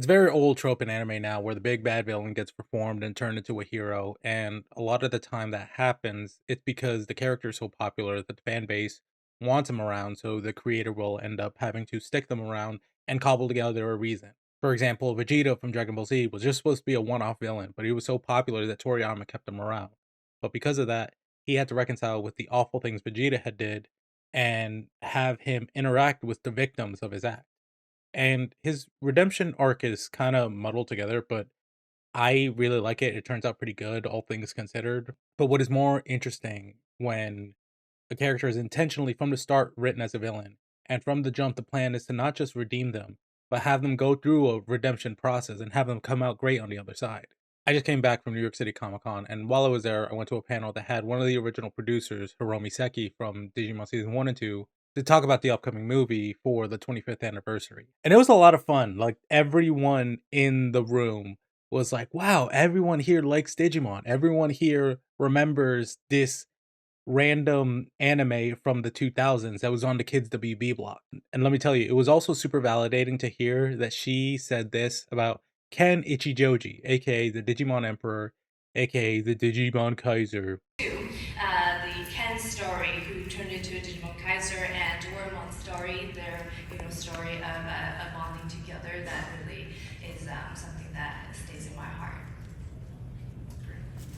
It's a very old trope in anime now where the big bad villain gets reformed and turned into a hero. And a lot of the time that happens, it's because the character is so popular that the fan base wants him around. So the creator will end up having to stick them around and cobble together a reason. For example, Vegeta from Dragon Ball Z was just supposed to be a one off villain, but he was so popular that Toriyama kept him around. But because of that, he had to reconcile with the awful things Vegeta had did and have him interact with the victims of his act. And his redemption arc is kinda muddled together, but I really like it. It turns out pretty good, all things considered. But what is more interesting when a character is intentionally from the start written as a villain, and from the jump, the plan is to not just redeem them, but have them go through a redemption process and have them come out great on the other side. I just came back from New York City Comic Con, and while I was there, I went to a panel that had one of the original producers, Hiromi Seki from Digimon Season 1 and 2, to talk about the upcoming movie for the 25th anniversary. And it was a lot of fun. Like, everyone in the room was like, wow, everyone here likes Digimon. Everyone here remembers this random anime from the 2000s that was on the Kids WB block. And let me tell you, it was also super validating to hear that she said this about Ken Ichijoji, aka the Digimon Emperor, aka the Digimon Kaiser. The Ken story, who turned into a Digimon Kaiser, and Wormon's story, their story of bonding together, that really is something that stays in my heart.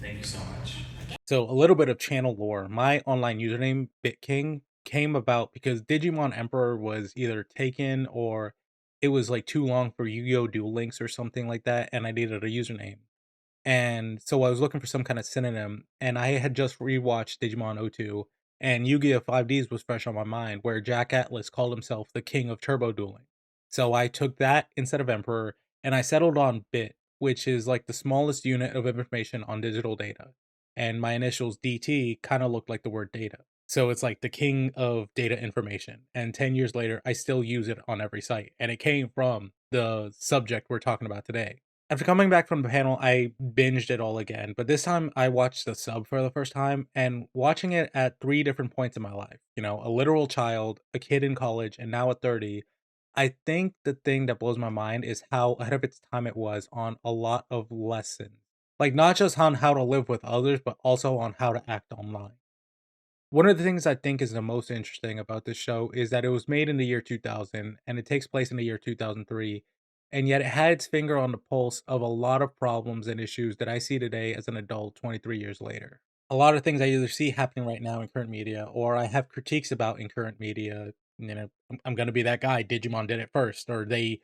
Thank you so much. So a little bit of channel lore. My online username, BitKing, came about because Digimon Emperor was either taken or it was like too long for Yu-Gi-Oh! Duel Links or something like that, and I needed a username. And so I was looking for some kind of synonym, and I had just rewatched Digimon O2, and Yu-Gi-Oh! 5Ds was fresh on my mind, where Jack Atlas called himself the king of turbo dueling. So I took that instead of Emperor, and I settled on Bit, which is like the smallest unit of information on digital data. And my initials DT kind of looked like the word data. So it's like the king of data information. And 10 years later, I still use it on every site. And it came from the subject we're talking about today. After coming back from the panel, I binged it all again, but this time I watched the sub for the first time and watching it at 3 different points in my life. You know, a literal child, a kid in college, and now at 30. I think the thing that blows my mind is how ahead of its time it was on a lot of lessons. Like, not just on how to live with others, but also on how to act online. One of the things I think is the most interesting about this show is that it was made in the year 2000 and it takes place in the year 2003, and yet it had its finger on the pulse of a lot of problems and issues that I see today as an adult 23 years later. A lot of things I either see happening right now in current media or I have critiques about in current media. You know, I'm going to be that guy. Digimon did it first, or they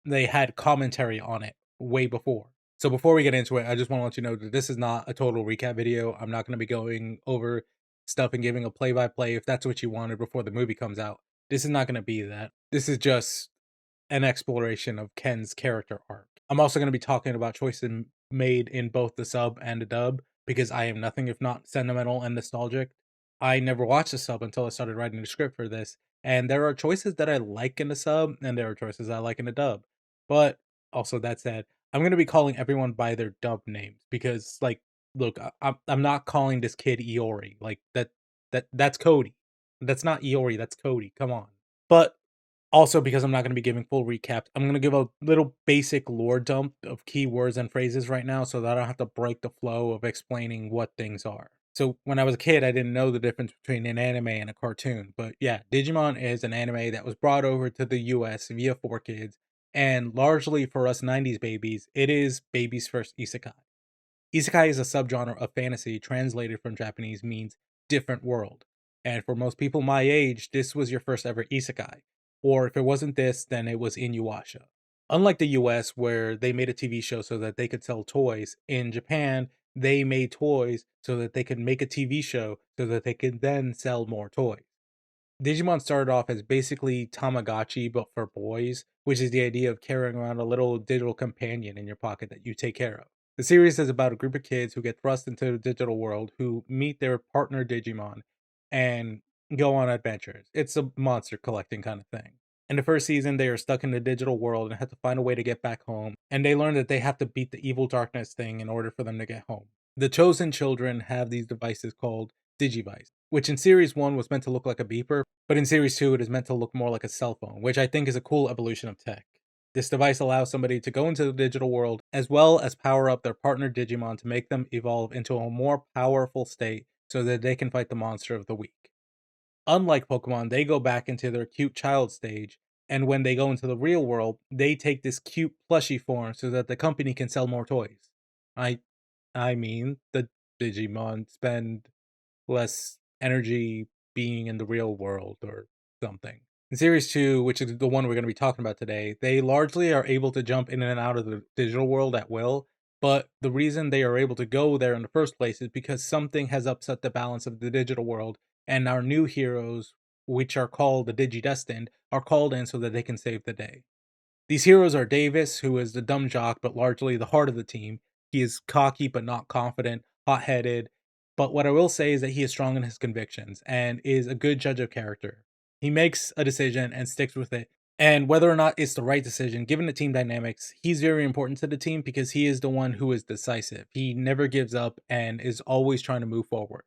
had commentary on it way before. So before we get into it, I just want to let you know that this is not a total recap video. I'm not going to be going over stuff and giving a play by play if that's what you wanted before the movie comes out. This is not going to be that. This is just an exploration of Ken's character arc. I'm also going to be talking about choices made in both the sub and the dub because I am nothing if not sentimental and nostalgic. I never watched the sub until I started writing the script for this, and there are choices that I like in the sub and there are choices I like in the dub. But also that said, I'm going to be calling everyone by their dub names because like look, I'm not calling this kid Iori. Like that's Cody. That's not Iori, that's Cody. Come on. But also, because I'm not gonna be giving full recaps, I'm gonna give a little basic lore dump of keywords and phrases right now so that I don't have to break the flow of explaining what things are. So, when I was a kid, I didn't know the difference between an anime and a cartoon, but yeah, Digimon is an anime that was brought over to the US via 4Kids, and largely for us 90s babies, it is baby's first isekai. Isekai is a subgenre of fantasy translated from Japanese means different world. And for most people my age, this was your first ever isekai. Or if it wasn't this, then it was Inuyasha. Unlike the US, where they made a TV show so that they could sell toys, in Japan, they made toys so that they could make a TV show so that they could then sell more toys. Digimon started off as basically Tamagotchi, but for boys, which is the idea of carrying around a little digital companion in your pocket that you take care of. The series is about a group of kids who get thrust into the digital world who meet their partner Digimon and go on adventures. It's a monster collecting kind of thing. In the first season, they are stuck in the digital world and have to find a way to get back home, and they learn that they have to beat the evil darkness thing in order for them to get home. The chosen children have these devices called Digivice, which in series 1 was meant to look like a beeper, but in series 2 it is meant to look more like a cell phone, which I think is a cool evolution of tech. This device allows somebody to go into the digital world as well as power up their partner Digimon to make them evolve into a more powerful state so that they can fight the monster of the week. Unlike Pokemon, they go back into their cute child stage, and when they go into the real world, they take this cute plushy form so that the company can sell more toys. I I mean, the Digimon spend less energy being in the real world or something. In Series 2, which is the one we're going to be talking about today, they largely are able to jump in and out of the digital world at will. But the reason they are able to go there in the first place is because something has upset the balance of the digital world, and our new heroes, which are called the Digidestined, are called in so that they can save the day. These heroes are Davis, who is the dumb jock but largely the heart of the team. He is cocky but not confident, hot headed. But what I will say is that he is strong in his convictions and is a good judge of character. He makes a decision and sticks with it. And whether or not it's the right decision, given the team dynamics, he's very important to the team because he is the one who is decisive. He never gives up and is always trying to move forward.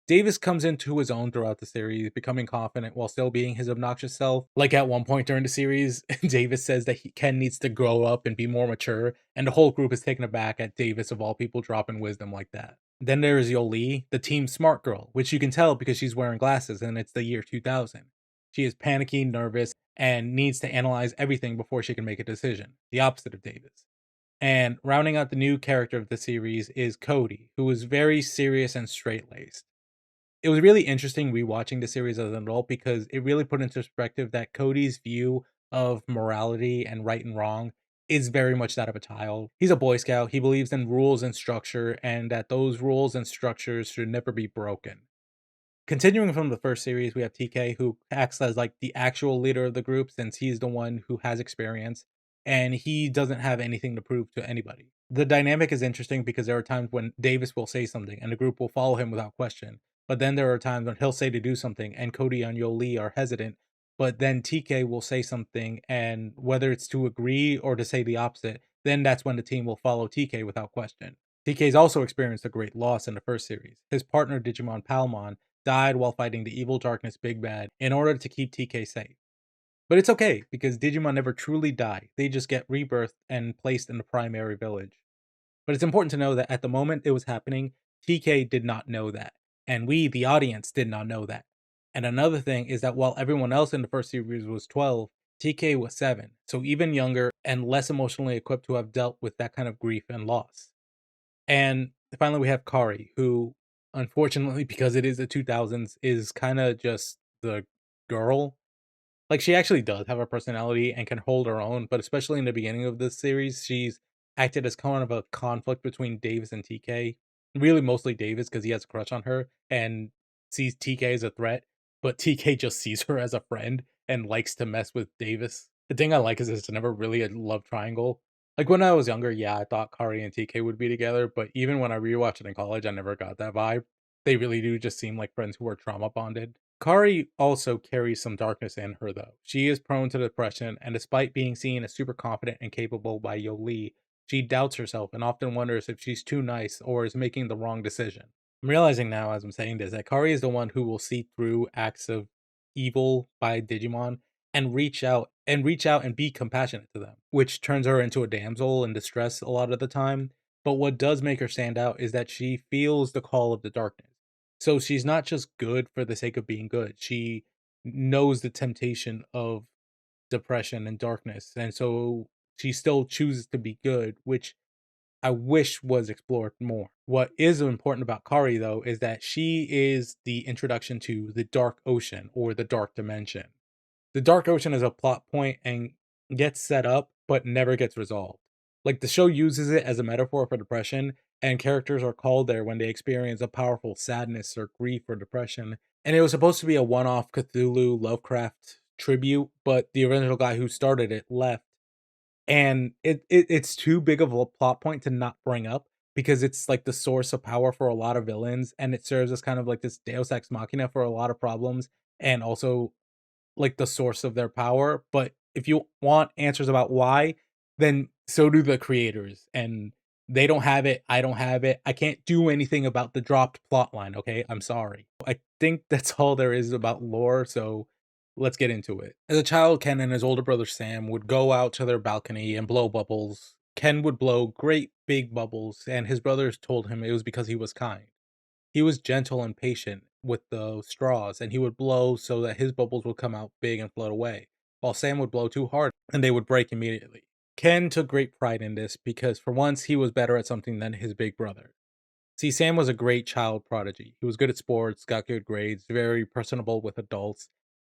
Davis comes into his own throughout the series, becoming confident while still being his obnoxious self. Like at one point during the series, Davis says that Ken needs to grow up and be more mature, and the whole group is taken aback at Davis, of all people, dropping wisdom like that. Then there is Yoli, the team's smart girl, which you can tell because she's wearing glasses and it's the year 2000. She is panicky, nervous, and needs to analyze everything before she can make a decision, the opposite of Davis. And rounding out the new character of the series is Cody, who is very serious and straight laced. It was really interesting rewatching the series as an adult because it really put into perspective that Cody's view of morality and right and wrong is very much that of a child. He's a Boy Scout. He believes in rules and structure, and that those rules and structures should never be broken. Continuing from the first series, we have TK, who acts as like the actual leader of the group since he's the one who has experience and he doesn't have anything to prove to anybody. The dynamic is interesting because there are times when Davis will say something and the group will follow him without question. But then there are times when he'll say to do something and Cody and Yoli are hesitant. But then TK will say something, and whether it's to agree or to say the opposite, then that's when the team will follow TK without question. TK's also experienced a great loss in the first series. His partner Digimon Palmon died while fighting the evil darkness Big Bad in order to keep TK safe. But it's okay because Digimon never truly die. They just get rebirthed and placed in the primary village. But it's important to know that at the moment it was happening, TK did not know that. And we, the audience, did not know that. And another thing is that while everyone else in the first series was 12, TK was 7, so even younger and less emotionally equipped to have dealt with that kind of grief and loss. And finally, we have Kari, who, unfortunately, because it is the 2000s, is kind of just the girl. Like, she actually does have a personality and can hold her own, but especially in the beginning of this series, she's acted as kind of a conflict between Davis and TK. Really, mostly Davis because he has a crush on her and sees TK as a threat, but TK just sees her as a friend and likes to mess with Davis. The thing I like is it's never really a love triangle. Like when I was younger, yeah, I thought Kari and TK would be together, but even when I rewatched it in college, I never got that vibe. They really do just seem like friends who are trauma bonded. Kari also carries some darkness in her, though. She is prone to depression, and despite being seen as super confident and capable by Yoli, she doubts herself and often wonders if she's too nice or is making the wrong decision. I'm realizing now, as I'm saying this, that Kari is the one who will see through acts of evil by Digimon and reach out and be compassionate to them, which turns her into a damsel in distress a lot of the time. But what does make her stand out is that she feels the call of the darkness. So she's not just good for the sake of being good. She knows the temptation of depression and darkness. And so she still chooses to be good, which I wish was explored more. What is important about Kari, though, is that she is the introduction to the Dark Ocean or the Dark Dimension. The Dark Ocean is a plot point and gets set up, but never gets resolved. Like the show uses it as a metaphor for depression, and characters are called there when they experience a powerful sadness or grief or depression. And it was supposed to be a one off Cthulhu Lovecraft tribute, but the original guy who started it left. And it's too big of a plot point to not bring up because it's like the source of power for a lot of villains, and it serves as kind of like this Deus Ex Machina for a lot of problems, and also like the source of their power. But if you want answers about why, then so do the creators. And they don't have it. I don't have it. I can't do anything about the dropped plot line. Okay. I'm sorry. I think that's all there is about lore. So Let's get into it. As a child, Ken and his older brother Sam would go out to their balcony and blow bubbles. Ken would blow great big bubbles, and his brothers told him it was because he was kind. He was gentle and patient with the straws, and he would blow so that his bubbles would come out big and float away, while Sam would blow too hard and they would break immediately. Ken took great pride in this because for once he was better at something than his big brother. See, Sam was a great child prodigy. He was good at sports, got good grades, very personable with adults,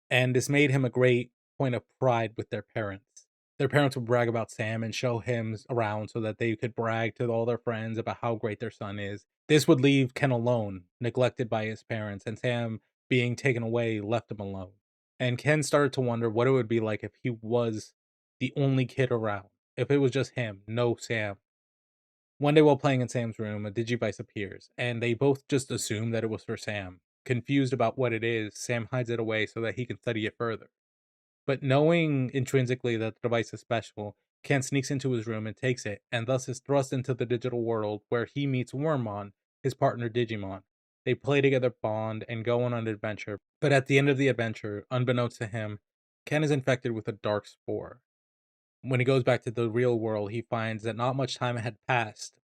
and this made him a great point of pride with their parents. Their parents would brag about Sam and show him around so that they could brag to all their friends about how great their son is. This would leave Ken alone, neglected by his parents, and Sam being taken away left him alone. And Ken started to wonder what it would be like if he was the only kid around, if it was just him, no Sam. One day while playing in Sam's room, a Digivice appears, and they both just assume that it was for Sam. Confused about what it is, Sam hides it away so that he can study it further. But knowing intrinsically that the device is special, Ken sneaks into his room and takes it, and thus is thrust into the digital world where he meets Wormmon, his partner Digimon. They play together, bond, and go on an adventure. But at the end of the adventure, unbeknownst to him, Ken is infected with a dark spore. When he goes back to the real world, he finds that not much time had passed.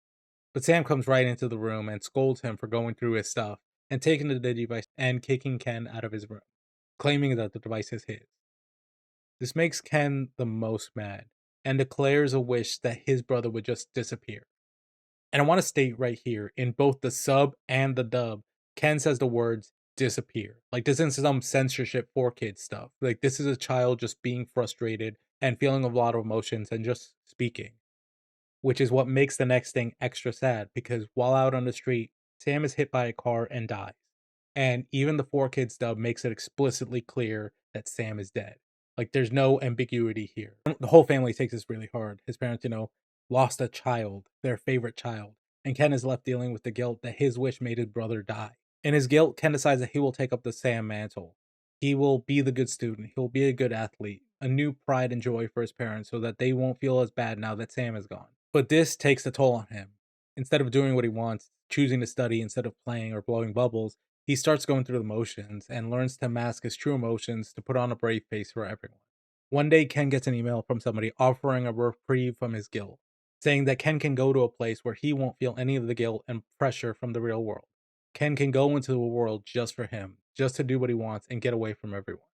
But Sam comes right into the room and scolds him for going through his stuff and taking the Digivice and kicking Ken out of his room, claiming that the device is his. This makes Ken the most mad and declares a wish that his brother would just disappear. And I want to state right here in both the sub and the dub, Ken says the words disappear. Like this isn't some censorship for kids stuff. Like this is a child just being frustrated and feeling a lot of emotions and just speaking, which is what makes the next thing extra sad because while out on the street, Sam is hit by a car and dies. And even the 4 Kids dub makes it explicitly clear that Sam is dead. Like there's no ambiguity here. The whole family takes this really hard. His parents, lost a child, their favorite child, and Ken is left dealing with the guilt that his wish made his brother die. In his guilt, Ken decides that he will take up the Sam mantle. He will be the good student. He'll be a good athlete, a new pride and joy for his parents so that they won't feel as bad now that Sam is gone. But this takes a toll on him. Instead of doing what he wants, choosing to study instead of playing or blowing bubbles, he starts going through the motions and learns to mask his true emotions to put on a brave face for everyone. One day, Ken gets an email from somebody offering a reprieve from his guilt, saying that Ken can go to a place where he won't feel any of the guilt and pressure from the real world. Ken can go into a world just for him, just to do what he wants and get away from everyone.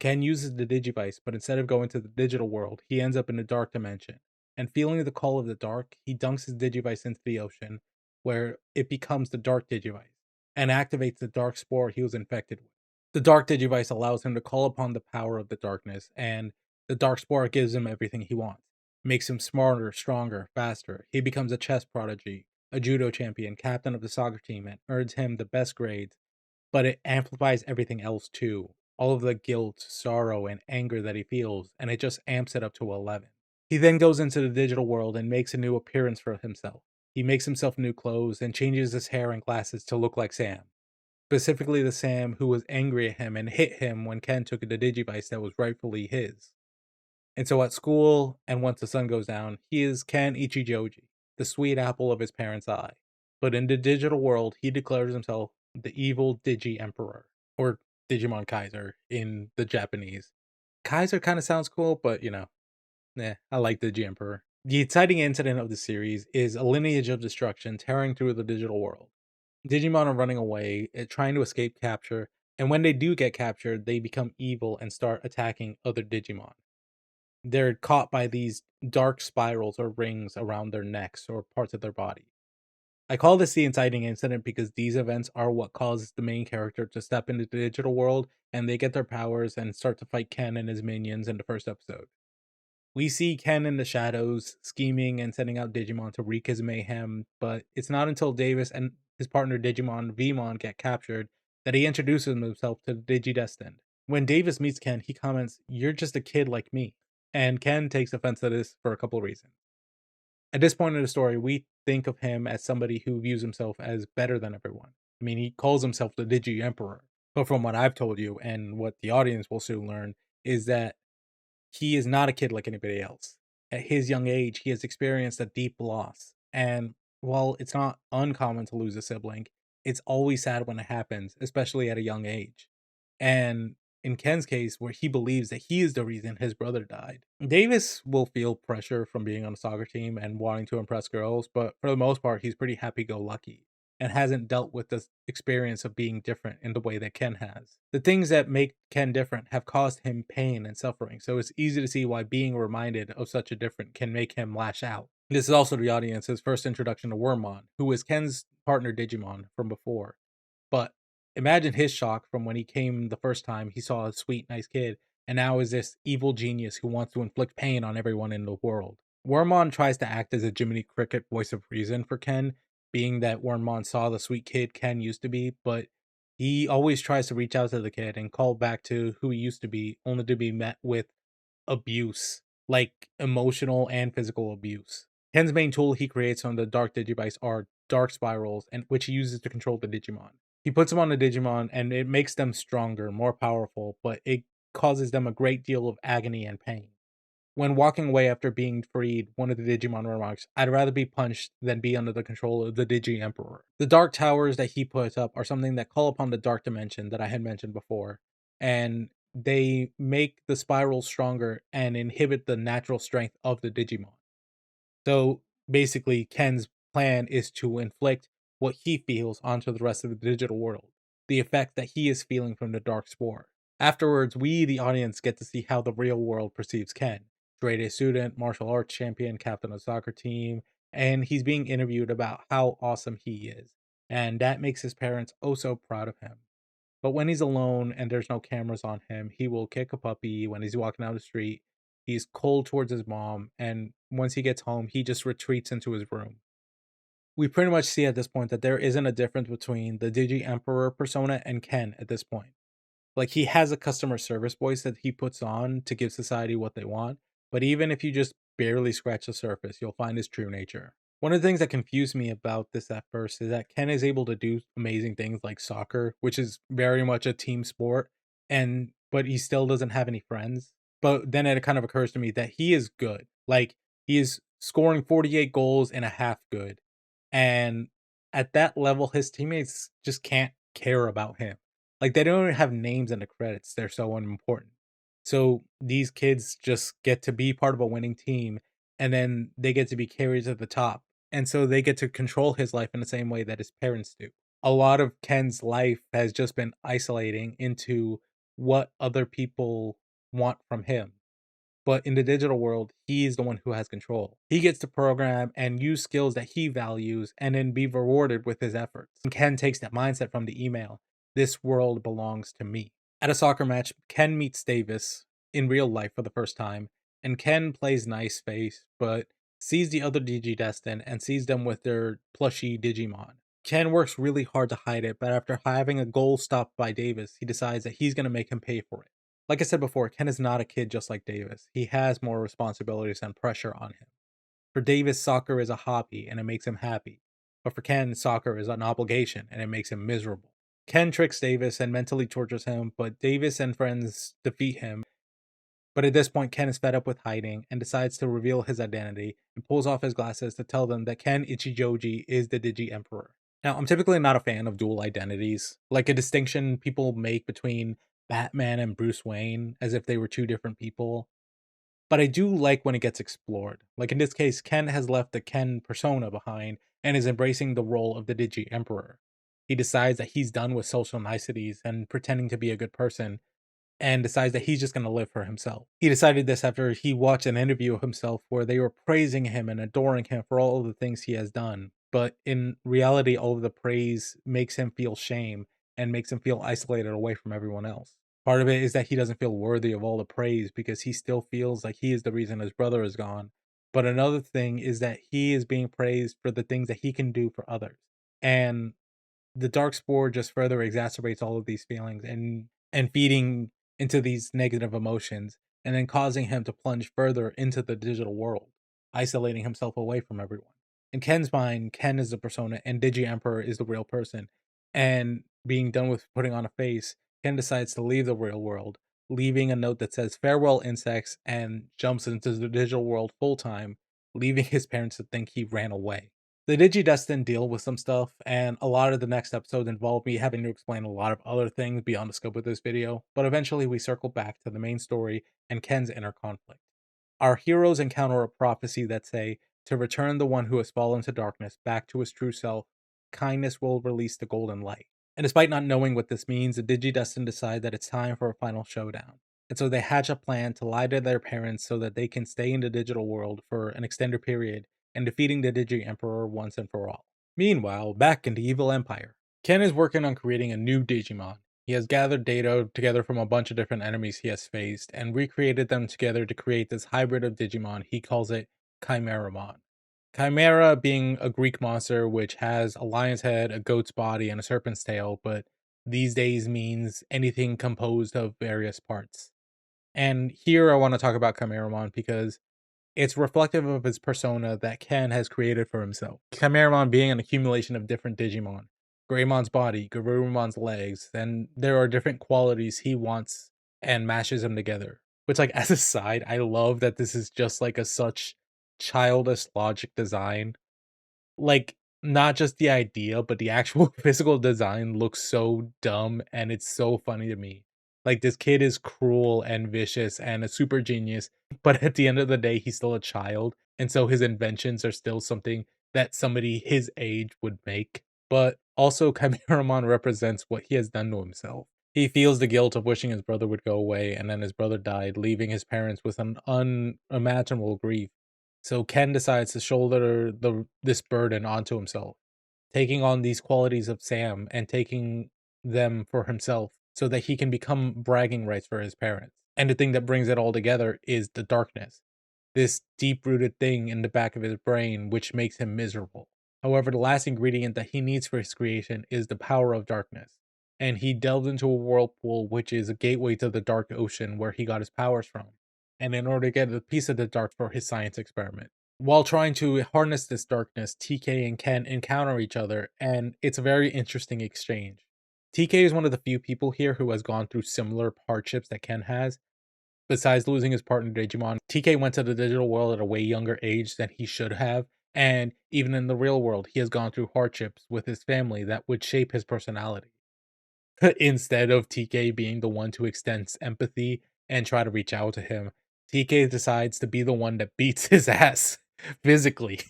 Ken uses the Digivice, but instead of going to the digital world, he ends up in a dark dimension. And feeling the call of the dark, he dunks his Digivice into the ocean, where it becomes the Dark Digivice and activates the dark spore he was infected with. The Dark Digivice allows him to call upon the power of the darkness, and the Dark Spore gives him everything he wants. Makes him smarter, stronger, faster. He becomes a chess prodigy, a judo champion, captain of the soccer team, and earns him the best grades, but it amplifies everything else too. All of the guilt, sorrow, and anger that he feels, and it just amps it up to 11. He then goes into the digital world and makes a new appearance for himself. He makes himself new clothes and changes his hair and glasses to look like Sam. Specifically, the Sam who was angry at him and hit him when Ken took the Digivice that was rightfully his. And so at school, and once the sun goes down, he is Ken Ichijoji, the sweet apple of his parents' eye. But in the digital world, he declares himself the evil Digi Emperor, or Digimon Kaiser in the Japanese. Kaiser kind of sounds cool, but I like Digi Emperor. The exciting incident of the series is a lineage of destruction tearing through the digital world. Digimon are running away, trying to escape capture, and when they do get captured, they become evil and start attacking other Digimon. They're caught by these dark spirals or rings around their necks or parts of their body. I call this the inciting incident because these events are what causes the main character to step into the digital world and they get their powers and start to fight Ken and his minions in the first episode. We see Ken in the shadows, scheming and sending out Digimon to wreak his mayhem, but it's not until Davis and his partner Digimon Vmon get captured that he introduces himself to the Digidestined. When Davis meets Ken, he comments, "You're just a kid like me." And Ken takes offense to this for a couple of reasons. At this point in the story, we think of him as somebody who views himself as better than everyone. I mean, he calls himself the Digi Emperor. But from what I've told you and what the audience will soon learn, is that he is not a kid like anybody else. At his young age, he has experienced a deep loss. And while it's not uncommon to lose a sibling, it's always sad when it happens, especially at a young age. And in Ken's case, where he believes that he is the reason his brother died. Davis will feel pressure from being on a soccer team and wanting to impress girls, but for the most part, he's pretty happy go lucky and hasn't dealt with the experience of being different in the way that Ken has. The things that make Ken different have caused him pain and suffering, so it's easy to see why being reminded of such a different can make him lash out. This is also the audience's first introduction to Wormmon, who was Ken's partner Digimon from before. But imagine his shock from when he came the first time he saw a sweet, nice kid, and now is this evil genius who wants to inflict pain on everyone in the world. Wormmon tries to act as a Jiminy Cricket voice of reason for Ken, being that Wormmon saw the sweet kid Ken used to be, but he always tries to reach out to the kid and call back to who he used to be, only to be met with abuse, like emotional and physical abuse. Ken's main tool he creates on the Dark Digivice are dark spirals, and which he uses to control the Digimon. He puts them on the Digimon and it makes them stronger, more powerful, but it causes them a great deal of agony and pain. When walking away after being freed, one of the Digimon remarks, "I'd rather be punched than be under the control of the Digi Emperor." The Dark Towers that he puts up are something that call upon the Dark Dimension that I had mentioned before, and they make the spirals stronger and inhibit the natural strength of the Digimon. So basically, Ken's plan is to inflict what he feels onto the rest of the digital world, the effect that he is feeling from the Dark Spore. Afterwards, we, the audience, get to see how the real world perceives Ken. Straight A student, martial arts champion, captain of soccer team, and he's being interviewed about how awesome he is. And that makes his parents oh so proud of him. But when he's alone and there's no cameras on him, he will kick a puppy when he's walking down the street. He's cold towards his mom, and once he gets home, he just retreats into his room. We pretty much see at this point that there isn't a difference between the Digi Emperor persona and Ken at this point. Like, he has a customer service voice that he puts on to give society what they want, but even if you just barely scratch the surface, you'll find his true nature. One of the things that confused me about this at first is that Ken is able to do amazing things like soccer, which is very much a team sport, and but he still doesn't have any friends. But then it kind of occurs to me that he is good. Like, he is scoring 48 goals in a half good. And at that level, his teammates just can't care about him. Like, they don't even have names in the credits, they're so unimportant. So, these kids just get to be part of a winning team, and then they get to be carried to the top, and so they get to control his life in the same way that his parents do. A lot of Ken's life has just been isolating into what other people want from him. But in the digital world, he is the one who has control. He gets to program and use skills that he values and then be rewarded with his efforts. And Ken takes that mindset from the email. This world belongs to me. At a soccer match, Ken meets Davis in real life for the first time, and Ken plays nice face, but sees the other Digidestin and sees them with their plushy Digimon. Ken works really hard to hide it, but after having a goal stopped by Davis, he decides that he's going to make him pay for it. Like I said before, Ken is not a kid just like Davis. He has more responsibilities and pressure on him. For Davis, soccer is a hobby and it makes him happy. But for Ken, soccer is an obligation and it makes him miserable. Ken tricks Davis and mentally tortures him, but Davis and friends defeat him. But at this point, Ken is fed up with hiding and decides to reveal his identity and pulls off his glasses to tell them that Ken Ichijoji is the Digi Emperor. Now, I'm typically not a fan of dual identities, like a distinction people make between Batman and Bruce Wayne as if they were two different people. But I do like when it gets explored. Like in this case, Ken has left the Ken persona behind and is embracing the role of the Digi Emperor. He decides that he's done with social niceties and pretending to be a good person and decides that he's just going to live for himself. He decided this after he watched an interview of himself where they were praising him and adoring him for all of the things he has done. But in reality, all of the praise makes him feel shame and makes him feel isolated away from everyone else. Part of it is that he doesn't feel worthy of all the praise because he still feels like he is the reason his brother is gone. But another thing is that he is being praised for the things that he can do for others. And the dark spore just further exacerbates all of these feelings and feeding into these negative emotions and then causing him to plunge further into the digital world, isolating himself away from everyone. In Ken's mind, Ken is the persona and Digi Emperor is the real person. And being done with putting on a face, Ken decides to leave the real world, leaving a note that says farewell insects and jumps into the digital world full time, leaving his parents to think he ran away. The Digidestin deal with some stuff, and a lot of the next episodes involve me having to explain a lot of other things beyond the scope of this video, but eventually we circle back to the main story and Ken's inner conflict. Our heroes encounter a prophecy that say, to return the one who has fallen to darkness back to his true self, kindness will release the golden light. And despite not knowing what this means, the Digidestin decide that it's time for a final showdown. And so they hatch a plan to lie to their parents so that they can stay in the digital world for an extended period and defeating the Digi Emperor once and for all. Meanwhile, back in the Evil Empire, Ken is working on creating a new Digimon. He has gathered data together from a bunch of different enemies he has faced and recreated them together to create this hybrid of Digimon. He calls it Chimeramon. Chimera being a Greek monster which has a lion's head, a goat's body, and a serpent's tail, but these days means anything composed of various parts. And here I want to talk about Chimeramon because it's reflective of his persona that Ken has created for himself. Chimeramon being an accumulation of different Digimon. Greymon's body, Garurumon's legs, and there are different qualities he wants and mashes them together. Which, like, as a side, I love that this is just like a such childish logic design. Like, not just the idea, but the actual physical design looks so dumb and it's so funny to me. Like, this kid is cruel and vicious and a super genius, but at the end of the day, he's still a child. And so his inventions are still something that somebody his age would make. But also, Chimeramon represents what he has done to himself. He feels the guilt of wishing his brother would go away, and then his brother died, leaving his parents with an unimaginable grief. So Ken decides to shoulder this burden onto himself, taking on these qualities of Sam and taking them for himself so that he can become bragging rights for his parents. And the thing that brings it all together is the darkness, this deep rooted thing in the back of his brain which makes him miserable. However, the last ingredient that he needs for his creation is the power of darkness. And he delved into a whirlpool, which is a gateway to the dark ocean where he got his powers from. And in order to get a piece of the dark for his science experiment. While trying to harness this darkness, TK and Ken encounter each other, and it's a very interesting exchange. TK is one of the few people here who has gone through similar hardships that Ken has. Besides losing his partner Digimon, TK went to the digital world at a way younger age than he should have, and even in the real world, he has gone through hardships with his family that would shape his personality. Instead of TK being the one to extend empathy and try to reach out to him, TK decides to be the one that beats his ass physically,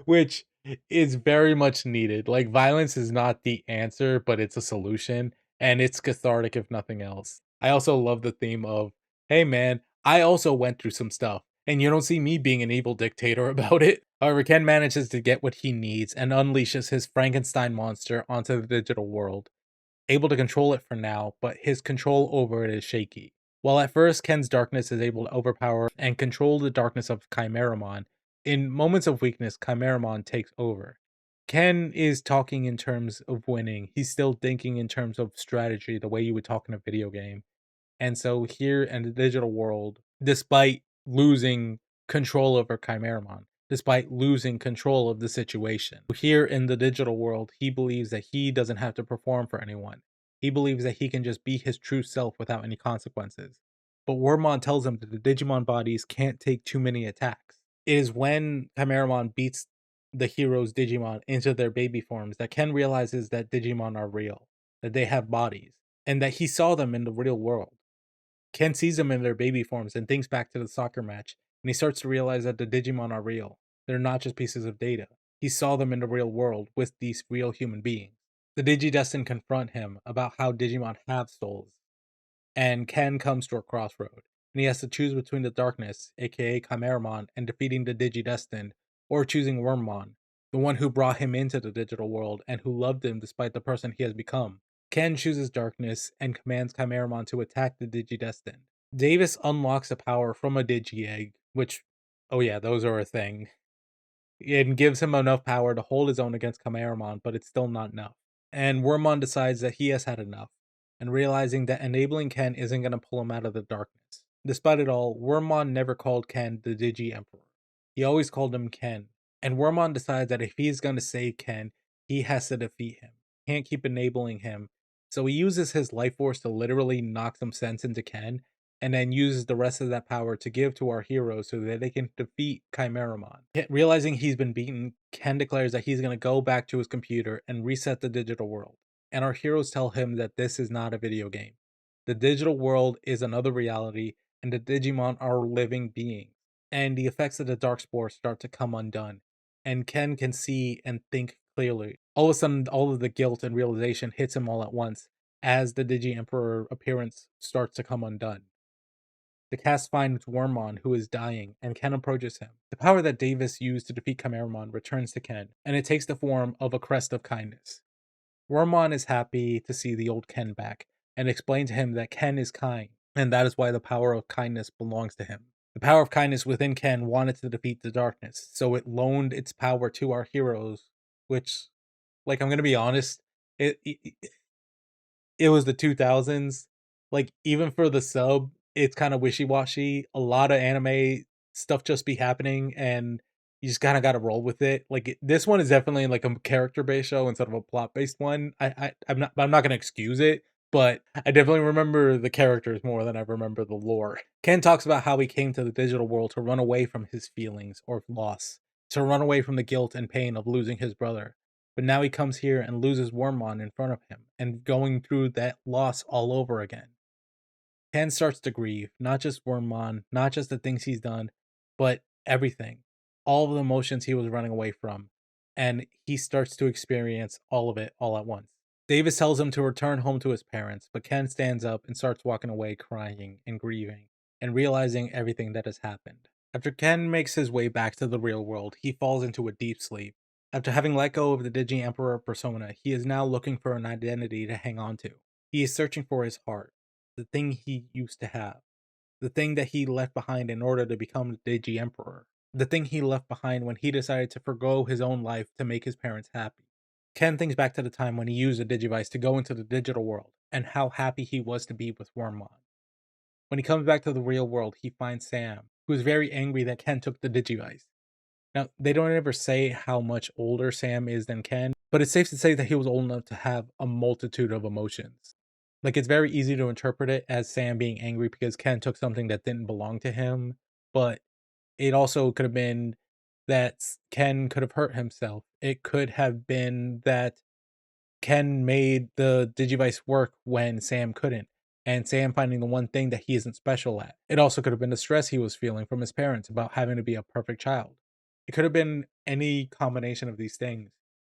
which is very much needed. Like, violence is not the answer, but it's a solution, and it's cathartic if nothing else. I also love the theme of, hey man, I also went through some stuff, and you don't see me being an evil dictator about it. However, Ken manages to get what he needs and unleashes his Frankenstein monster onto the digital world, able to control it for now, but his control over it is shaky. While at first Ken's darkness is able to overpower and control the darkness of Chimeramon, in moments of weakness, Chimeramon takes over. Ken is talking in terms of winning. He's still thinking in terms of strategy, the way you would talk in a video game. And so here in the digital world, despite losing control over Chimeramon, despite losing control of the situation, here in the digital world, he believes that he doesn't have to perform for anyone. He believes that he can just be his true self without any consequences. But Wormmon tells him that the Digimon bodies can't take too many attacks. It is when Chimeramon beats the hero's Digimon into their baby forms that Ken realizes that Digimon are real, that they have bodies, and that he saw them in the real world. Ken sees them in their baby forms and thinks back to the soccer match, and he starts to realize that the Digimon are real. They're not just pieces of data. He saw them in the real world with these real human beings. The Digidestin confront him about how Digimon have souls, and Ken comes to a crossroad, and he has to choose between the darkness, aka Chimeramon, and defeating the Digidestined, or choosing Wormmon, the one who brought him into the digital world and who loved him despite the person he has become. Ken chooses darkness and commands Chimeramon to attack the Digidestined. Davis unlocks a power from a Digi-Egg, which, oh yeah, those are a thing. It gives him enough power to hold his own against Chimeramon, but it's still not enough. And Wormmon decides that he has had enough, and realizing that enabling Ken isn't going to pull him out of the darkness. Despite it all, Wormmon never called Ken the Digi Emperor. He always called him Ken. And Wormmon decides that if he's going to save Ken, he has to defeat him. Can't keep enabling him. So he uses his life force to literally knock some sense into Ken and then uses the rest of that power to give to our heroes so that they can defeat Chimeramon. Realizing he's been beaten, Ken declares that he's going to go back to his computer and reset the digital world. And our heroes tell him that this is not a video game. The digital world is another reality, and the Digimon are living beings. And the effects of the Darkspore start to come undone, and Ken can see and think clearly. All of a sudden, all of the guilt and realization hits him all at once as the Digi Emperor appearance starts to come undone. The cast finds Wormmon, who is dying, and Ken approaches him. The power that Davis used to defeat Chimeramon returns to Ken, and it takes the form of a crest of kindness. Wormmon is happy to see the old Ken back, and explains to him that Ken is kind, and that is why the power of kindness belongs to him. The power of kindness within Ken wanted to defeat the darkness, so it loaned its power to our heroes, which, like, I'm gonna be honest, it was the 2000s. Like, even for the sub, it's kinda wishy-washy. A lot of anime stuff just be happening, and you just kinda gotta roll with it. Like, this one is definitely, like, a character-based show instead of a plot-based one. I'm not gonna excuse it, but I definitely remember the characters more than I remember the lore. Ken talks about how he came to the digital world to run away from his feelings or loss, to run away from the guilt and pain of losing his brother. But now he comes here and loses Wormmon in front of him, and going through that loss all over again. Ken starts to grieve, not just Wormmon, not just the things he's done, but everything. All of the emotions he was running away from. And he starts to experience all of it all at once. Davis tells him to return home to his parents, but Ken stands up and starts walking away crying and grieving and realizing everything that has happened. After Ken makes his way back to the real world, he falls into a deep sleep. After having let go of the Digi Emperor persona, he is now looking for an identity to hang on to. He is searching for his heart, the thing he used to have, the thing that he left behind in order to become the Digi Emperor, the thing he left behind when he decided to forgo his own life to make his parents happy. Ken thinks back to the time when he used a Digivice to go into the digital world and how happy he was to be with Wormmon. When he comes back to the real world, he finds Sam, who is very angry that Ken took the Digivice. Now, they don't ever say how much older Sam is than Ken, but it's safe to say that he was old enough to have a multitude of emotions. Like, it's very easy to interpret it as Sam being angry because Ken took something that didn't belong to him, but it also could have been that Ken could have hurt himself. It could have been that Ken made the Digivice work when Sam couldn't, and Sam finding the one thing that he isn't special at. It also could have been the stress he was feeling from his parents about having to be a perfect child. It could have been any combination of these things,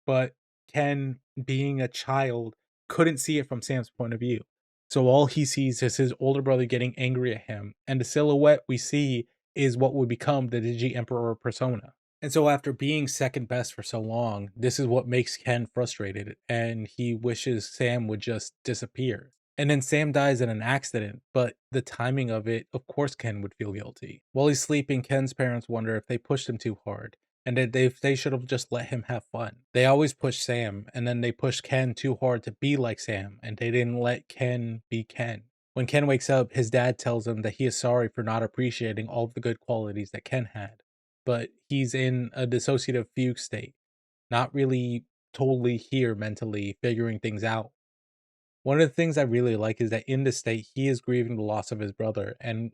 but Ken, being a child, couldn't see it from Sam's point of view. So all he sees is his older brother getting angry at him, and the silhouette we see is what would become the Digi Emperor persona. And so after being second best for so long, this is what makes Ken frustrated, and he wishes Sam would just disappear. And then Sam dies in an accident, but the timing of it, of course Ken would feel guilty. While he's sleeping, Ken's parents wonder if they pushed him too hard, and that they should have just let him have fun. They always push Sam, and then they push Ken too hard to be like Sam, and they didn't let Ken be Ken. When Ken wakes up, his dad tells him that he is sorry for not appreciating all of the good qualities that Ken had, but he's in a dissociative fugue state, not really totally here mentally, figuring things out. One of the things I really like is that in this state, he is grieving the loss of his brother, and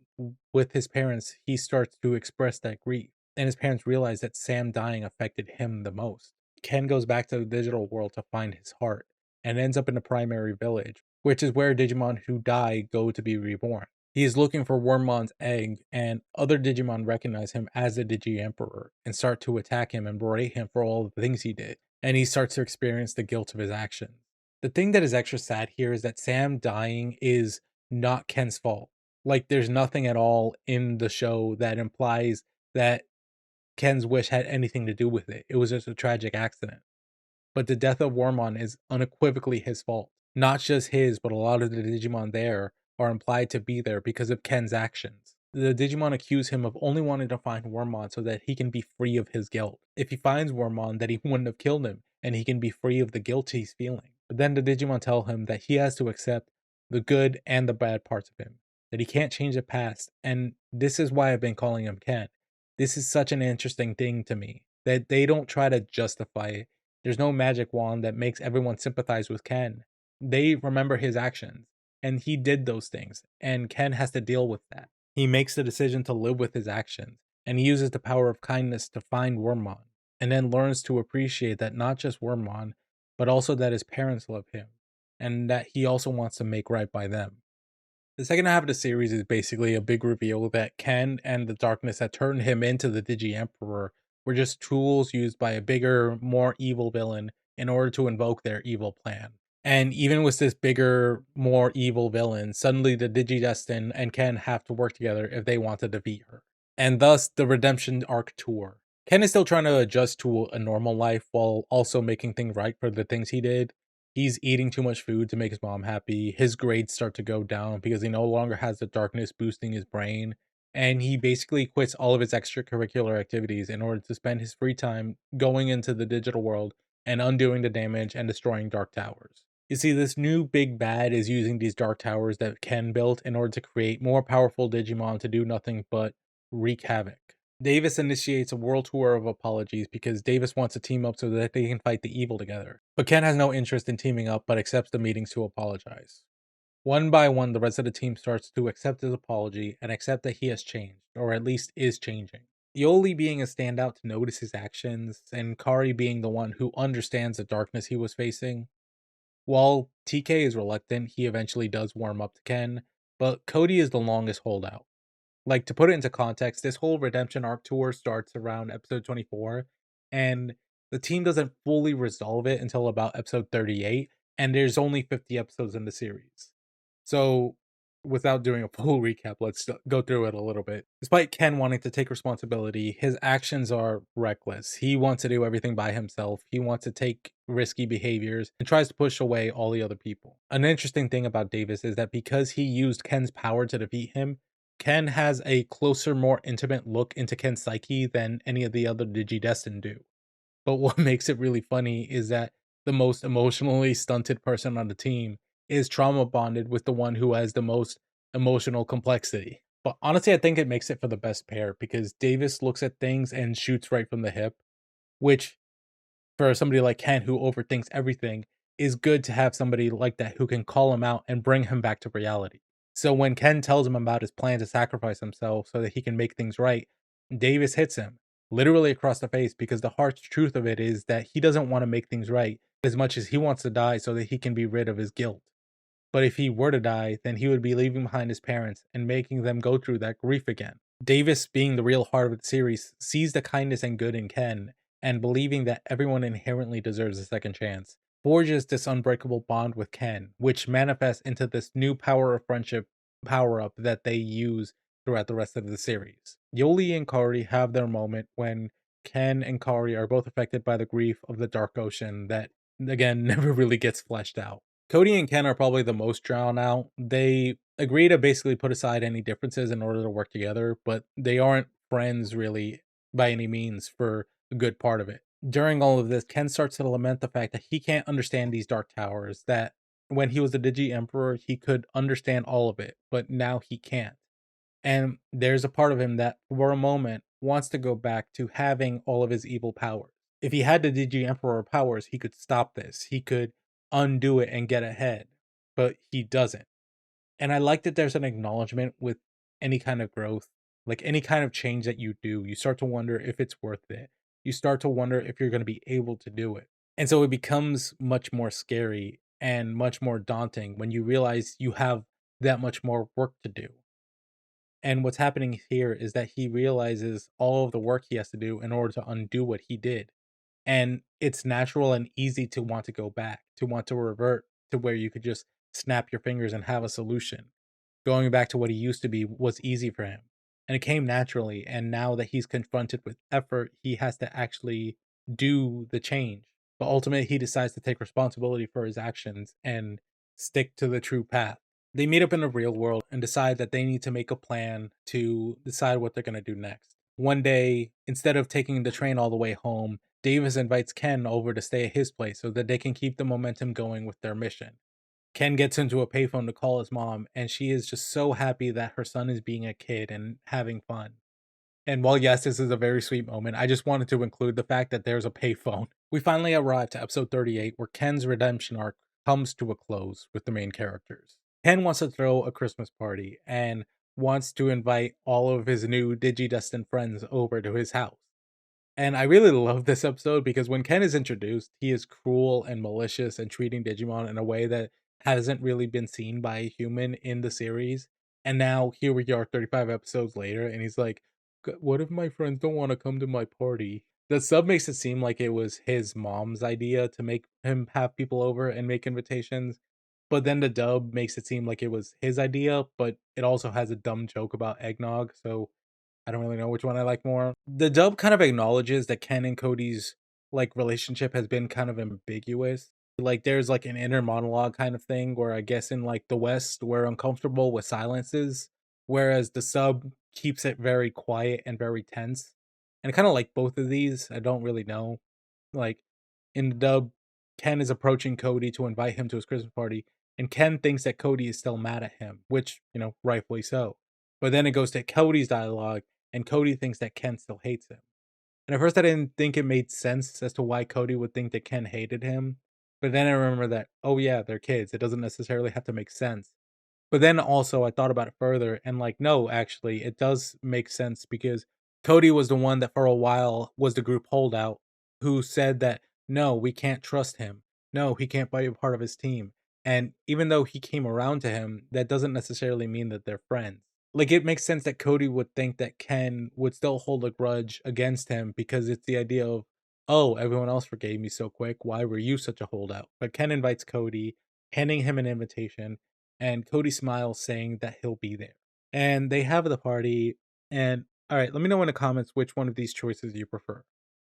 with his parents, he starts to express that grief. And his parents realize that Sam dying affected him the most. Ken goes back to the digital world to find his heart, and ends up in the primary village, which is where Digimon who die go to be reborn. He is looking for Wormmon's egg, and other Digimon recognize him as the Digi Emperor and start to attack him and berate him for all the things he did. And he starts to experience the guilt of his actions. The thing that is extra sad here is that Sam dying is not Ken's fault. Like, there's nothing at all in the show that implies that Ken's wish had anything to do with it. It was just a tragic accident. But the death of Wormmon is unequivocally his fault. Not just his, but a lot of the Digimon there are implied to be there because of Ken's actions. The Digimon accuse him of only wanting to find Wormmon so that he can be free of his guilt. If he finds Wormmon, that he wouldn't have killed him, and he can be free of the guilt he's feeling. But then the Digimon tell him that he has to accept the good and the bad parts of him, that he can't change the past, and this is why I've been calling him Ken. This is such an interesting thing to me, that they don't try to justify it. There's no magic wand that makes everyone sympathize with Ken. They remember his actions, and he did those things, and Ken has to deal with that. He makes the decision to live with his actions, and he uses the power of kindness to find Wormmon, and then learns to appreciate that not just Wormmon, but also that his parents love him, and that he also wants to make right by them. The second half of the series is basically a big reveal that Ken and the darkness that turned him into the Digi Emperor were just tools used by a bigger, more evil villain in order to invoke their evil plan. And even with this bigger, more evil villain, suddenly the Digidestin and Ken have to work together if they want to defeat her. And thus the redemption arc tour. Ken is still trying to adjust to a normal life while also making things right for the things he did. He's eating too much food to make his mom happy. His grades start to go down because he no longer has the darkness boosting his brain. And he basically quits all of his extracurricular activities in order to spend his free time going into the digital world and undoing the damage and destroying Dark Towers. You see, this new big bad is using these Dark Towers that Ken built in order to create more powerful Digimon to do nothing but wreak havoc. Davis initiates a world tour of apologies because Davis wants to team up so that they can fight the evil together. But Ken has no interest in teaming up but accepts the meetings to apologize. One by one, the rest of the team starts to accept his apology and accept that he has changed, or at least is changing. Yoli being a standout to notice his actions, and Kari being the one who understands the darkness he was facing. While TK is reluctant, he eventually does warm up to Ken, but Cody is the longest holdout. Like, to put it into context, this whole redemption arc tour starts around episode 24, and the team doesn't fully resolve it until about episode 38, and there's only 50 episodes in the series. So, without doing a full recap, let's go through it a little bit. Despite Ken wanting to take responsibility, his actions are reckless. He wants to do everything by himself. He wants to take risky behaviors and tries to push away all the other people. An interesting thing about Davis is that because he used Ken's power to defeat him, Ken has a closer, more intimate look into Ken's psyche than any of the other Digidestin do. But what makes it really funny is that the most emotionally stunted person on the team is trauma bonded with the one who has the most emotional complexity. But honestly, I think it makes it for the best pair because Davis looks at things and shoots right from the hip, which for somebody like Ken who overthinks everything is good to have somebody like that who can call him out and bring him back to reality. So when Ken tells him about his plan to sacrifice himself so that he can make things right, Davis hits him literally across the face because the harsh truth of it is that he doesn't want to make things right as much as he wants to die so that he can be rid of his guilt. But if he were to die, then he would be leaving behind his parents and making them go through that grief again. Davis, being the real heart of the series, sees the kindness and good in Ken and believing that everyone inherently deserves a second chance, forges this unbreakable bond with Ken, which manifests into this new power of friendship power up that they use throughout the rest of the series. Yoli and Kari have their moment when Ken and Kari are both affected by the grief of the Dark Ocean that, again, never really gets fleshed out. Cody and Ken are probably the most drawn out. They agree to basically put aside any differences in order to work together, but they aren't friends really by any means for a good part of it. During all of this, Ken starts to lament the fact that he can't understand these dark towers, that when he was the Digi Emperor, he could understand all of it, but now he can't. And there's a part of him that, for a moment, wants to go back to having all of his evil powers. If he had the Digi Emperor powers, he could stop this. He could undo it and get ahead, but he doesn't. And I like that there's an acknowledgement with any kind of growth, like any kind of change that you do, you start to wonder if it's worth it. You start to wonder if you're going to be able to do it. And so it becomes much more scary and much more daunting when you realize you have that much more work to do. And what's happening here is that he realizes all of the work he has to do in order to undo what he did. And it's natural and easy to want to go back, to want to revert to where you could just snap your fingers and have a solution. Going back to what he used to be was easy for him. And it came naturally. And now that he's confronted with effort, he has to actually do the change. But ultimately, he decides to take responsibility for his actions and stick to the true path. They meet up in the real world and decide that they need to make a plan to decide what they're going to do next. One day, instead of taking the train all the way home, Davis invites Ken over to stay at his place so that they can keep the momentum going with their mission. Ken gets into a payphone to call his mom, and she is just so happy that her son is being a kid and having fun. And while yes, this is a very sweet moment, I just wanted to include the fact that there's a payphone. We finally arrive to episode 38, where Ken's redemption arc comes to a close with the main characters. Ken wants to throw a Christmas party and wants to invite all of his new Digidestined friends over to his house. And I really love this episode because when Ken is introduced, he is cruel and malicious and treating Digimon in a way that hasn't really been seen by a human in the series. And now here we are 35 episodes later, and he's like, What if my friends don't want to come to my party?" The sub makes it seem like it was his mom's idea to make him have people over and make invitations. But then the dub makes it seem like it was his idea, but it also has a dumb joke about eggnog. So I don't really know which one I like more. The dub kind of acknowledges that Ken and Cody's like relationship has been kind of ambiguous. Like there's like an inner monologue kind of thing where I guess in like the West we're uncomfortable with silences, whereas the sub keeps it very quiet and very tense. And I kind of like both of these. I don't really know. Like in the dub, Ken is approaching Cody to invite him to his Christmas party, and Ken thinks that Cody is still mad at him, which, rightfully so. But then it goes to Cody's dialogue, and Cody thinks that Ken still hates him. And at first, I didn't think it made sense as to why Cody would think that Ken hated him. But then I remember that, oh, yeah, they're kids. It doesn't necessarily have to make sense. But then also I thought about it further and like, no, actually, it does make sense because Cody was the one that for a while was the group holdout who said that, no, we can't trust him. No, he can't be a part of his team. And even though he came around to him, that doesn't necessarily mean that they're friends. Like, it makes sense that Cody would think that Ken would still hold a grudge against him because it's the idea of, oh, everyone else forgave me so quick. Why were you such a holdout? But Ken invites Cody, handing him an invitation, and Cody smiles, saying that he'll be there. And they have the party. And all right, let me know in the comments which one of these choices you prefer.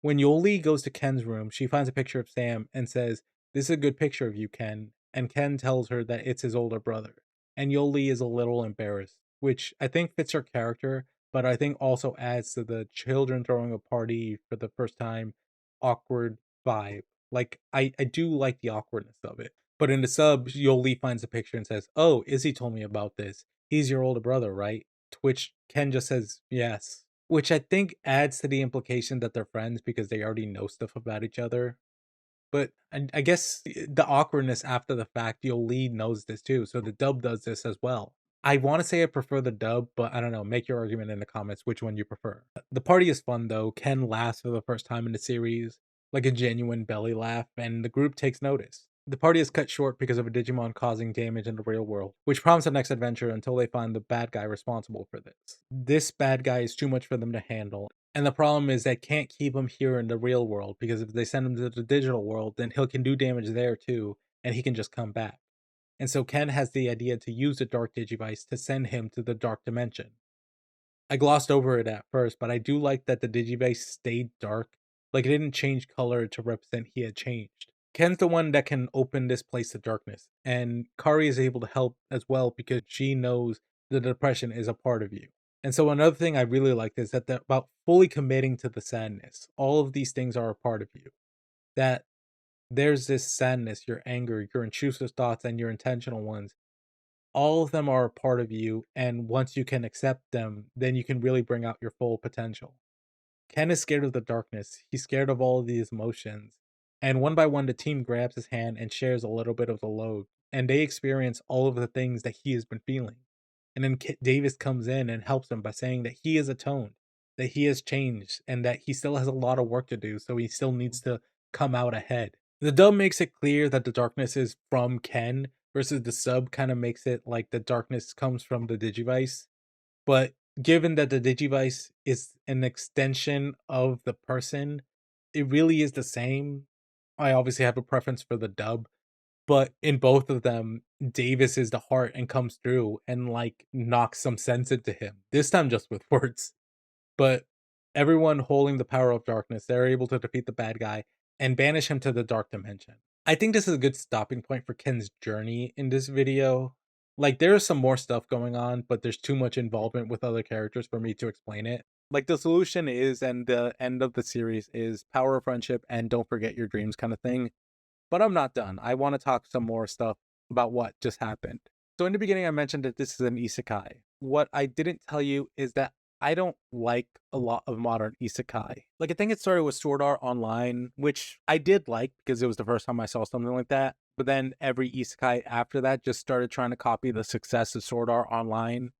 When Yoli goes to Ken's room, she finds a picture of Sam and says, "This is a good picture of you, Ken." And Ken tells her that it's his older brother. And Yoli is a little embarrassed, which I think fits her character, but I think also adds to the children throwing a party for the first time awkward vibe. Like, I do like the awkwardness of it. But in the sub, Yoli finds a picture and says, "Oh, Izzy told me about this. He's your older brother, right?" To which Ken just says, "Yes." Which I think adds to the implication that they're friends because they already know stuff about each other. But I guess the awkwardness after the fact, Yoli knows this too. So the dub does this as well. I want to say I prefer the dub, but I don't know. Make your argument in the comments which one you prefer. The party is fun though. Ken laughs for the first time in the series, like a genuine belly laugh, and the group takes notice. The party is cut short because of a Digimon causing damage in the real world, which prompts the next adventure until they find the bad guy responsible for this. This bad guy is too much for them to handle, and the problem is they can't keep him here in the real world because if they send him to the digital world, then he can do damage there too, and he can just come back. And so Ken has the idea to use the Dark Digivice to send him to the Dark Dimension. I glossed over it at first, but I do like that the Digivice stayed dark. Like it didn't change color to represent he had changed. Ken's the one that can open this place to darkness, and Kari is able to help as well because she knows the depression is a part of you. And so another thing I really liked is that about fully committing to the sadness. All of these things are a part of you. That there's this sadness, your anger, your intrusive thoughts, and your intentional ones. All of them are a part of you, and once you can accept them, then you can really bring out your full potential. Ken is scared of the darkness. He's scared of all of these emotions. And one by one, the team grabs his hand and shares a little bit of the load. And they experience all of the things that he has been feeling. And then Davis comes in and helps him by saying that he is atoned, that he has changed, and that he still has a lot of work to do. So he still needs to come out ahead. The dub makes it clear that the darkness is from Ken versus the sub kind of makes it like the darkness comes from the Digivice. But given that the Digivice is an extension of the person, it really is the same. I obviously have a preference for the dub, but in both of them, Davis is the heart and comes through and like knocks some sense into him. This time just with words. But everyone holding the power of darkness, they're able to defeat the bad guy and banish him to the dark dimension. I think this is a good stopping point for Ken's journey in this video. Like, there is some more stuff going on, but there's too much involvement with other characters for me to explain it. Like, the solution is, and the end of the series is power of friendship and don't forget your dreams kind of thing. But I'm not done. I want to talk some more stuff about what just happened. So in the beginning, I mentioned that this is an isekai. What I didn't tell you is that I don't like a lot of modern isekai. Like, I think it started with Sword Art Online, which I did like because it was the first time I saw something like that. but then every isekai after that just started trying to copy the success of Sword Art Online.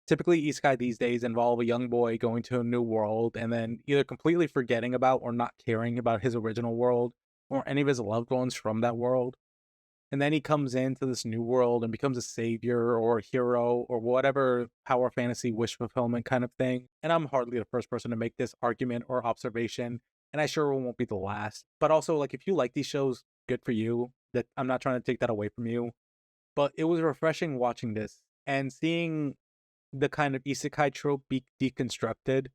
Typically, isekai these days involve a young boy going to a new world and then either completely forgetting about or not caring about his original world or any of his loved ones from that world. And then he comes into this new world and becomes a savior or a hero or whatever power fantasy wish fulfillment kind of thing. And I'm hardly the first person to make this argument or observation, and I sure won't be the last. But also, like, if you like these shows, good for you. That I'm not trying to take that away from you. But it was refreshing watching this and seeing the kind of isekai trope be deconstructed,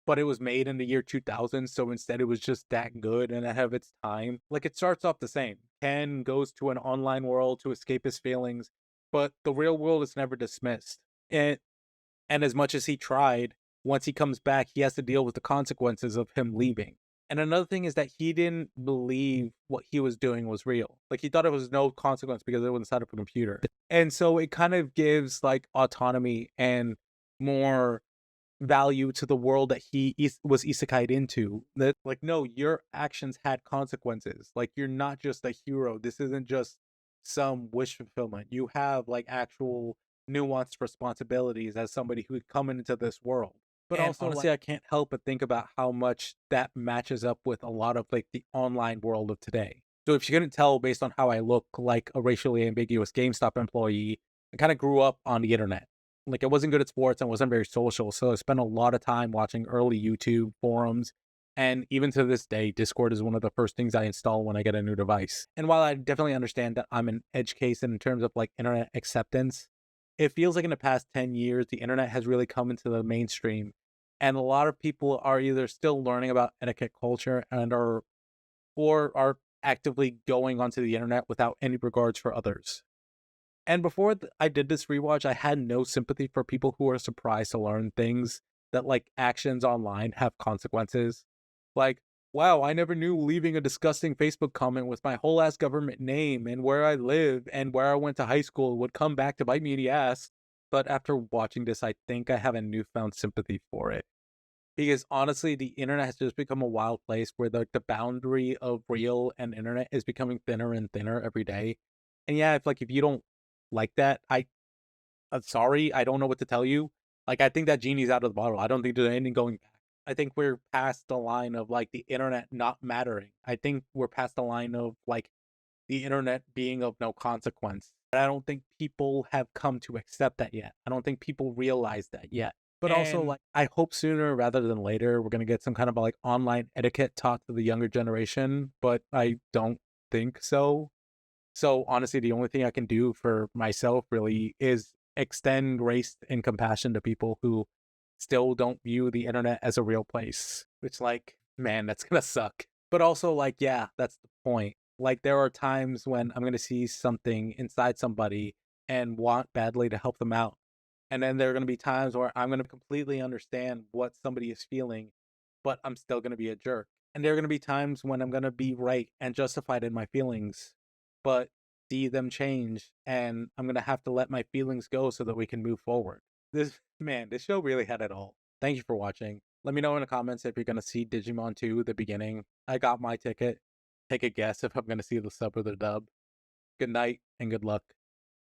but it was made in the year 2000, so instead it was just that good and ahead of its time. Like, it starts off the same. Ken goes to an online world to escape his feelings, but the real world is never dismissed. And and as much as he tried, once he comes back, he has to deal with the consequences of him leaving. And another thing is that he didn't believe what he was doing was real. Like, he thought it was no consequence because it was inside of a computer. And so it kind of gives like autonomy and more value to the world that was isekai'd into. That, like, no, your actions had consequences. Like, you're not just a hero. This isn't just some wish fulfillment. You have like actual nuanced responsibilities as somebody who would come into this world. But and also, honestly, I can't help but think about how much that matches up with a lot of like the online world of today. So if you couldn't tell based on how I look like a racially ambiguous GameStop employee, I kind of grew up on the internet. Like, I wasn't good at sports and wasn't very social, so I spent a lot of time watching early YouTube forums. And even to this day, Discord is one of the first things I install when I get a new device. And while I definitely understand that I'm an edge case in terms of like internet acceptance, it feels like in the past 10 years, the internet has really come into the mainstream. And a lot of people are either still learning about etiquette culture and are or are actively going onto the internet without any regards for others. And before I did this rewatch, I had no sympathy for people who are surprised to learn things that like actions online have consequences. Like, wow, I never knew leaving a disgusting Facebook comment with my whole ass government name and where I live and where I went to high school would come back to bite me in the ass. But after watching this, I think I have a newfound sympathy for it. Because honestly, the internet has just become a wild place where the boundary of real and internet is becoming thinner and thinner every day. And yeah, if you don't like that, I'm sorry, I don't know what to tell you. Like, I think that genie's out of the bottle. I don't think there's anything going back. I think we're past the line of like the internet not mattering. I think we're past the line of like the internet being of no consequence. But I don't think people have come to accept that yet. I don't think people realize that yet. But also, like, I hope sooner rather than later we're gonna get some kind of like online etiquette taught to the younger generation. But I don't think so. So honestly, the only thing I can do for myself really is extend grace and compassion to people who still don't view the internet as a real place. Which, like, man, that's gonna suck. But also, like, yeah, that's the point. Like, there are times when I'm gonna see something inside somebody and want badly to help them out. And then there are gonna be times where I'm gonna completely understand what somebody is feeling, but I'm still gonna be a jerk. And there are gonna be times when I'm gonna be right and justified in my feelings, but see them change, and I'm gonna have to let my feelings go so that we can move forward. This man, this show really had it all. Thank you for watching. Let me know in the comments if you're gonna see Digimon 2 the beginning. I got my ticket. Take a guess if I'm gonna see the sub or the dub. Good night and good luck.